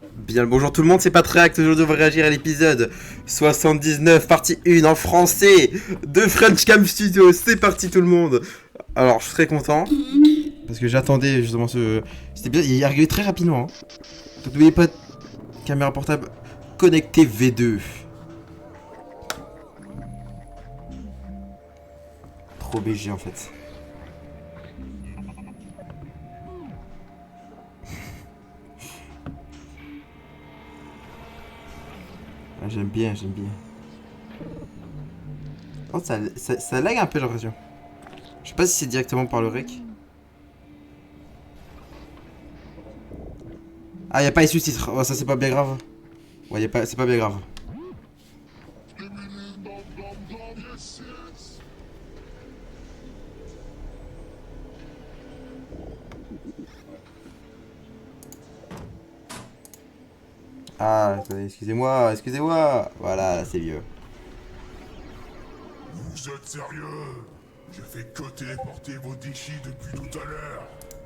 Bien le bonjour tout le monde, c'est Patriact. Aujourd'hui on va réagir à l'épisode 79, partie 1 en français de French Cam Studio. C'est parti tout le monde. Alors je suis très content parce que j'attendais justement ce... C'était bien, il est arrivé très rapidement. Donc n'oubliez pas, caméra portable connectée V2. Trop BG en fait. Ah, j'aime bien, j'aime bien. Oh, ça lag un peu, j'ai l'impression. Je sais pas si c'est directement par le rec. Ah, y'a pas les sous-titres. Oh, ça c'est pas bien grave. Ouais, c'est pas bien grave. Ah, attendez, excusez-moi, excusez-moi. Voilà, là, c'est mieux. Vous êtes sérieux? J'ai fait que téléporter vos déchets depuis tout à l'heure.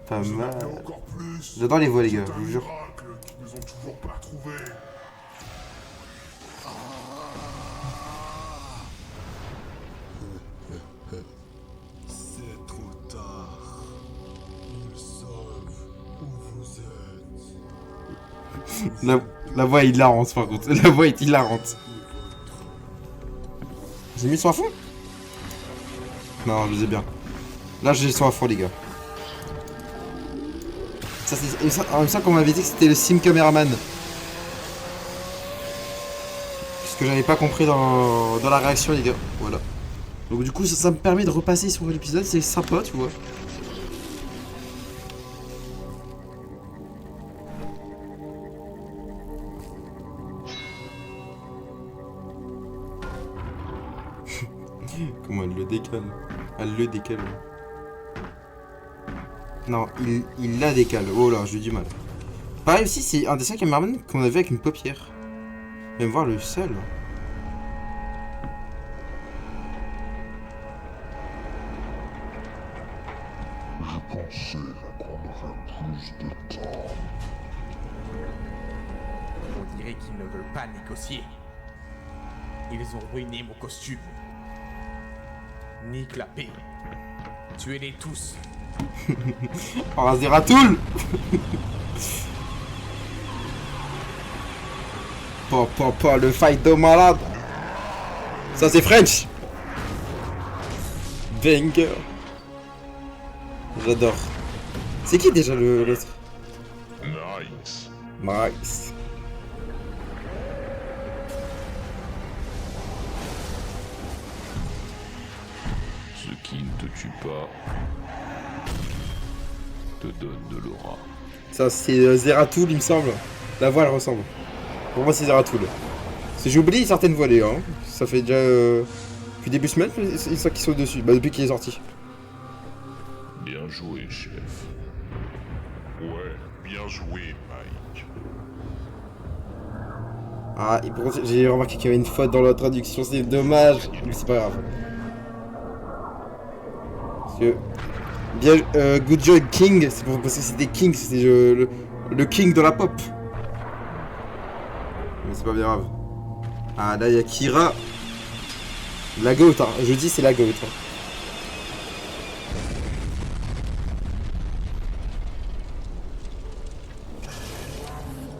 Pas Vous en mal. avez encore plus. J'adore les voix, les gars, C'est je un vous jure. miracle qu'ils nous ont toujours pas retrouvés. C'est trop tard. Ils savent où vous êtes. La voix est hilarante par contre. La voix est hilarante. J'ai mis son à fond? Non, je les ai bien. Là, j'ai le son à fond, les gars. Ça, c'est... Il me semble qu'on m'avait dit que c'était le sim caméraman. Ce que j'avais pas compris dans la réaction, les gars. Voilà. Donc du coup, ça me permet de repasser sur l'épisode. C'est sympa, tu vois. Comment elle le décale? Elle le décale. Non, il la décale. Oh là, j'ai du mal. Pareil aussi, c'est un dessin cameraman qu'on avait avec une paupière. Même voir le seul. Je pensais qu'on aurait plus de temps. On dirait qu'ils ne veulent pas négocier. Ils ont ruiné mon costume. Nique la paix. Tuez-les tous. Oh, Azeratoul. Papa, le fight de malade. Ça c'est French. Banger. J'adore. C'est qui déjà l'autre? Nice. Nice. Ce qui ne te tue pas te donne de l'aura. Ça c'est Zeratul, il me semble. La voix elle ressemble. Pour moi c'est Zeratul. Parce que j'ai oublié certaines voix les gars. Hein. Ça fait déjà depuis début semaine ça qui saute dessus. Bah depuis qu'il est sorti. Bien joué, chef. Ouais, bien joué, Mike. Ah et pour contre j'ai remarqué qu'il y avait une faute dans la traduction, c'est dommage. Mais c'est pas grave. Parce que bien Good Joy King, c'est parce que c'était King, c'était le King de la pop. Mais c'est pas bien grave. Ah là il y a Kira. La goat, hein. Je dis c'est la goat. Hein.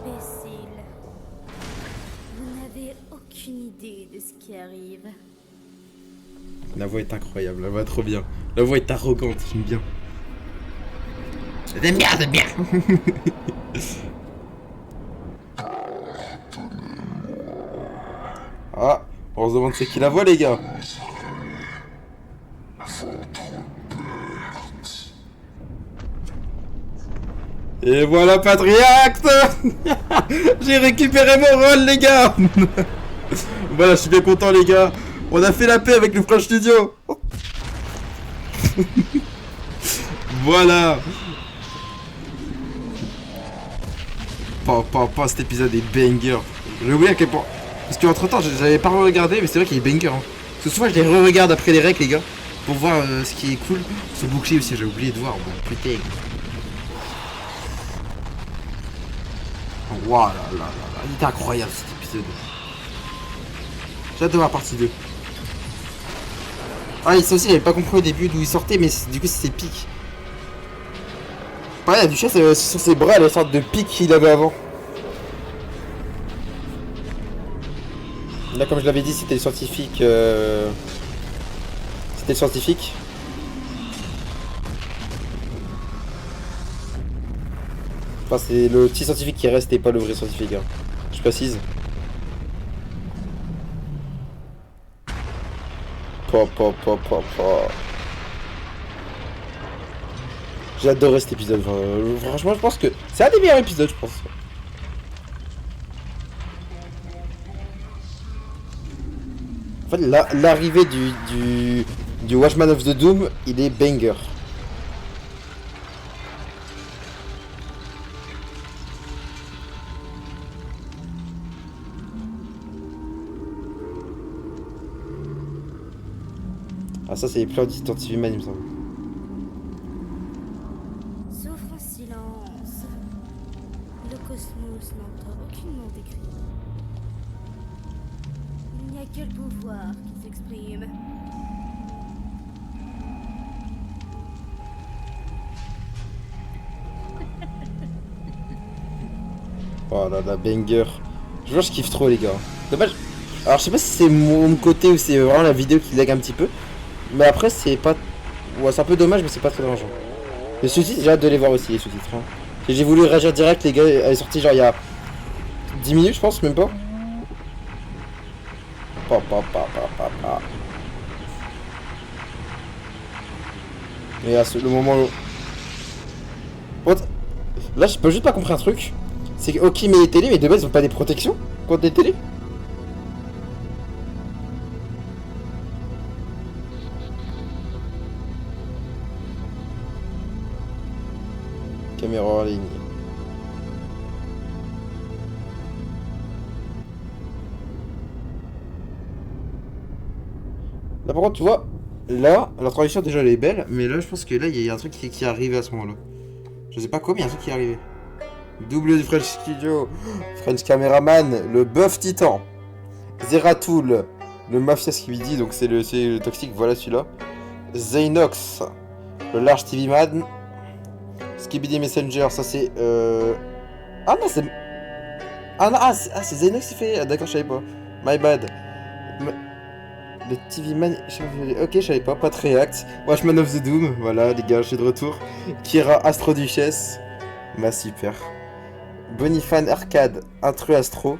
Imbécile. Vous n'avez aucune idée de ce qui arrive. La voix est incroyable, la voix est trop bien. La voix est arrogante, j'aime bien. J'aime bien, j'aime bien. Ah, on se demande c'est qui la voix les gars. Et voilà Patriact. J'ai récupéré mon rôle les gars. Voilà, je suis bien content les gars. On a fait la paix avec le French Studio. Voilà. Cet épisode est banger. J'ai oublié à quel point. Parce qu'entre temps, j'avais pas regardé, mais c'est vrai qu'il est banger. Hein. Parce que souvent, je les re-regarde après les recs, les gars. Pour voir ce qui est cool. Ce bouclier aussi, j'ai oublié de voir. Bon, putain. Waouh là là là là. Il était incroyable cet épisode. J'ai hâte de voir la partie 2. Ah, ça aussi, j'avais pas compris au début d'où il sortait, mais du coup, c'est ses pics. Ouais, la duchesse, sur ses bras, elle a une sorte de pic qu'il avait avant. Là, comme je l'avais dit, c'était le scientifique. C'était le scientifique. Enfin, c'est le petit scientifique qui reste et pas le vrai scientifique. Hein. Je précise. J'ai adoré cet épisode. Franchement, je pense que c'est un des meilleurs épisodes, je pense. En fait, l'arrivée du Watchman of the Doom, il est banger. Ah, ça, c'est les plans d'identité humaine, il me semble. Souffre en silence. Le cosmos n'entend aucunement tes cris. Il n'y a que le pouvoir qui s'exprime. Oh là là, banger. Je kiffe trop, les gars. Dommage. Alors, je sais pas si c'est mon côté ou c'est vraiment la vidéo qui lag un petit peu. Mais après, c'est pas. Ouais, c'est un peu dommage, mais c'est pas très dérangeant. Les sous-titres, j'ai hâte de les voir aussi, les sous-titres. Hein. J'ai voulu réagir direct, les gars. Elle est sortie genre il y a 10 minutes, je pense, même pas. Et à le moment où. What? Là, je peux juste pas compris un truc. C'est que, ok, mais les télés, mais de base, ils ont pas des protections contre les télés? Caméra en ligne. Là, par contre, tu vois, là, la transition déjà elle est belle, mais là, je pense que là, il y a un truc qui est arrivé à ce moment-là. Je sais pas comment, il y a un truc qui est arrivé. Double du French Studio, French Cameraman, le Buff Titan, Zeratul, le Mafia Skibidi, donc c'est le toxique, voilà celui-là. Zaynox, le Large TV Man, Skibidi Messenger, ça c'est. Ah non, c'est. Ah non, c'est Zaynox qui fait. Ah, d'accord, je savais pas. My bad. Le TV Man. Ok, je savais pas. Pat React. Watchman of the Doom. Voilà, les gars, je suis de retour. Kira Astro Duchesse. Bah, super. Bonifan Arcade. Intrus Astro.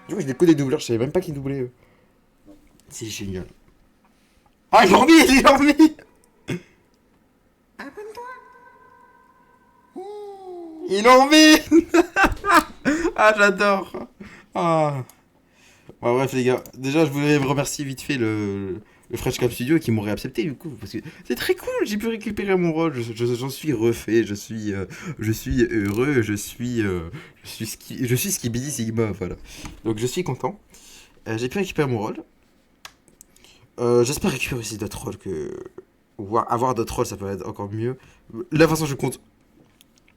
Du coup, je que des doubleurs. Je savais même pas qui doublait eux. C'est génial. Ah, ils l'ont mis. Ils l'ont mis. Ils l'ont mis. Ah, j'adore. Ah. Bon, bref, les gars. Déjà, je voulais remercier vite fait le French Cap Studio qui m'aurait accepté du coup. Parce que c'est très cool. J'ai pu récupérer mon rôle. J'en suis refait. Je suis heureux. Je suis Skibidi Sigma. Voilà. Donc, je suis content. J'ai pu récupérer mon rôle. J'espère récupérer aussi d'autres rôles que. Ou avoir d'autres rôles, ça peut être encore mieux. Là, de toute façon, je compte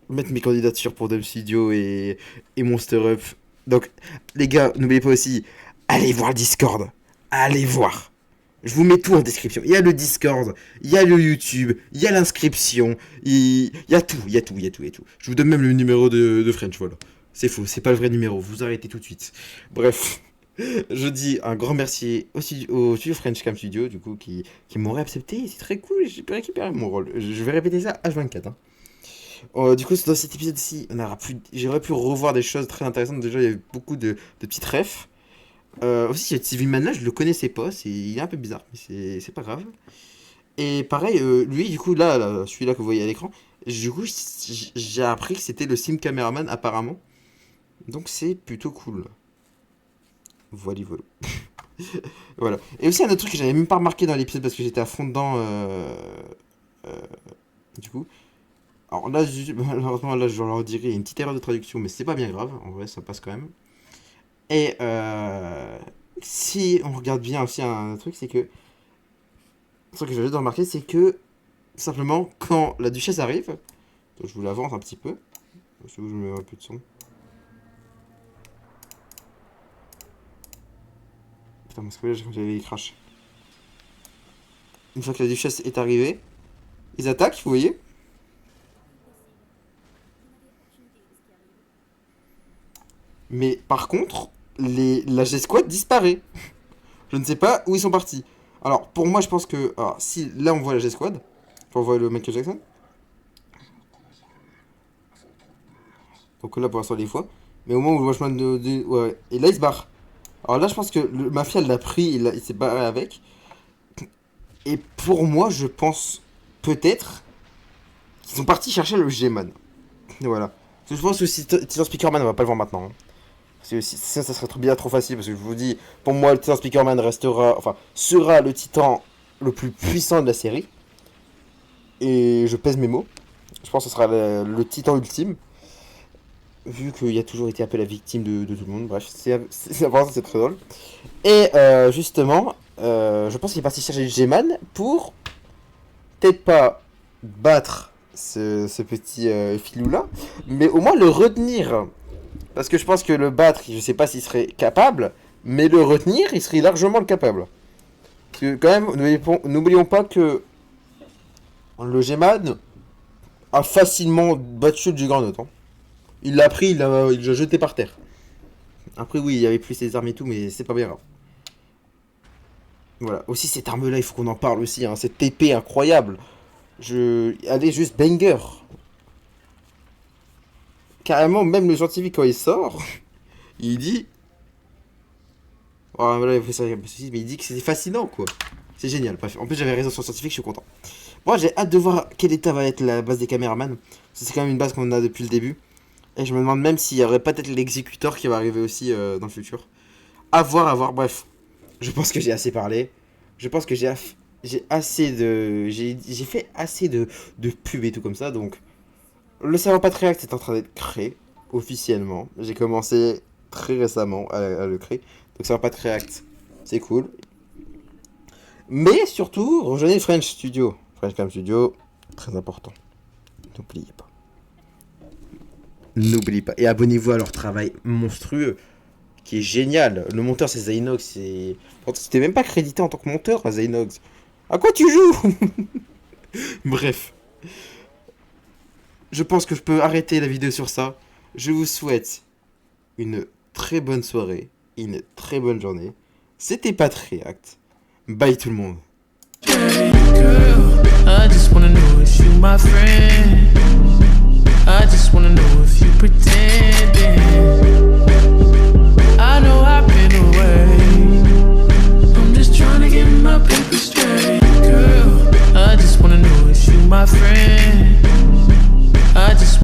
mettre mes candidatures pour Dub Studio et Monster Up. Donc, les gars, n'oubliez pas aussi, allez voir le Discord. Allez voir. Je vous mets tout en description. Il y a le Discord, il y a le YouTube, il y a l'inscription, il y a tout. Je vous donne même le numéro de French, voilà. C'est faux, c'est pas le vrai numéro, vous arrêtez tout de suite. Bref, je dis un grand merci au studio French Cam Studio, du coup, qui m'aurait accepté. C'est très cool, j'ai pu récupérer mon rôle. Je vais répéter ça H24, hein. Du coup, dans cet épisode-ci, j'aurais pu revoir des choses très intéressantes. Déjà, il y avait beaucoup de petites refs. Aussi, il y a TV Man là, je le connaissais pas. Il est un peu bizarre, mais c'est pas grave. Et pareil, lui, du coup, là, celui-là que vous voyez à l'écran, du coup, j'ai appris que c'était le Sim Cameraman apparemment. Donc, c'est plutôt cool. Voilà. Voilà. Et aussi, un autre truc que j'avais même pas remarqué dans l'épisode parce que j'étais à fond dedans. Du coup. Alors là, malheureusement, là, je leur dirais, il y a une petite erreur de traduction, mais c'est pas bien grave, en vrai, ça passe quand même. Et si on regarde bien aussi un truc, c'est que. Un truc que j'ai juste remarquer, c'est que, simplement, quand la duchesse arrive, donc je vous l'avance un petit peu, je vous mets un peu de son. Putain, mon scolaire, j'avais les crash. Une fois que la duchesse est arrivée, ils attaquent, vous voyez. Mais par contre, la G-Squad disparaît. Je ne sais pas où ils sont partis. Alors, pour moi, je pense que... Alors, si là, on voit la G-Squad, on voit le Michael Jackson. Donc là, pour l'instant, les fois. Mais au moment où le watchman ouais. Et là, il se barre. Alors là, je pense que le mafia l'a pris, il s'est barré avec. Et pour moi, je pense peut-être qu'ils sont partis chercher le G-Man. Voilà. Parce que je pense que si Titan Speakerman, on va pas le voir maintenant. Hein. Parce que ça serait bien trop facile. Parce que je vous dis, pour moi, le Titan Speakerman sera le titan le plus puissant de la série. Et je pèse mes mots. Je pense que ce sera le titan ultime. Vu qu'il a toujours été un peu la victime de tout le monde. Bref, c'est très drôle. Et justement, je pense qu'il est parti chercher le G-Man pour peut-être pas battre ce petit filou-là, mais au moins le retenir. Parce que je pense que le battre, je sais pas s'il serait capable, mais le retenir, il serait largement capable. Parce que quand même, n'oublions pas que le G-Man a facilement battu le Juggernaut. Hein. Il l'a pris, il l'a jeté par terre. Après oui, il y avait plus ses armes et tout, mais c'est pas bien grave. Voilà. Aussi cette arme-là, il faut qu'on en parle aussi. Hein. Cette épée incroyable. Elle est juste banger. Carrément, même le scientifique quand il sort, il dit... Oh, voilà, il fait ça, mais il dit que c'était fascinant, quoi. C'est génial. Bref, en plus j'avais raison sur le scientifique, je suis content. Moi, j'ai hâte de voir quel état va être la base des caméramans. C'est quand même une base qu'on a depuis le début. Et je me demande même s'il y aurait peut-être l'exécuteur qui va arriver aussi dans le futur. À voir, bref. Je pense que j'ai assez parlé. Je pense que j'ai assez de... J'ai fait assez de pubs et tout comme ça, donc... Le serveur Patreact est en train d'être créé, officiellement. J'ai commencé très récemment à le créer. Donc serveur Patreact, c'est cool. Mais surtout, rejoignez French Studio. French Cam Studio, très important. N'oubliez pas. N'oubliez pas. Et abonnez-vous à leur travail monstrueux, qui est génial. Le monteur, c'est Zaynox. T'es même pas crédité en tant que monteur, Zaynox. À quoi tu joues? Bref. Je pense que je peux arrêter la vidéo sur ça. Je vous souhaite une très bonne soirée, une très bonne journée. C'était Patreact. Bye tout le monde. I just wanna know if you my friend. I just wanna know if you pretending. I know I've been away. I'm just trying to get my paper straight, girl. I just wanna know if you my friend.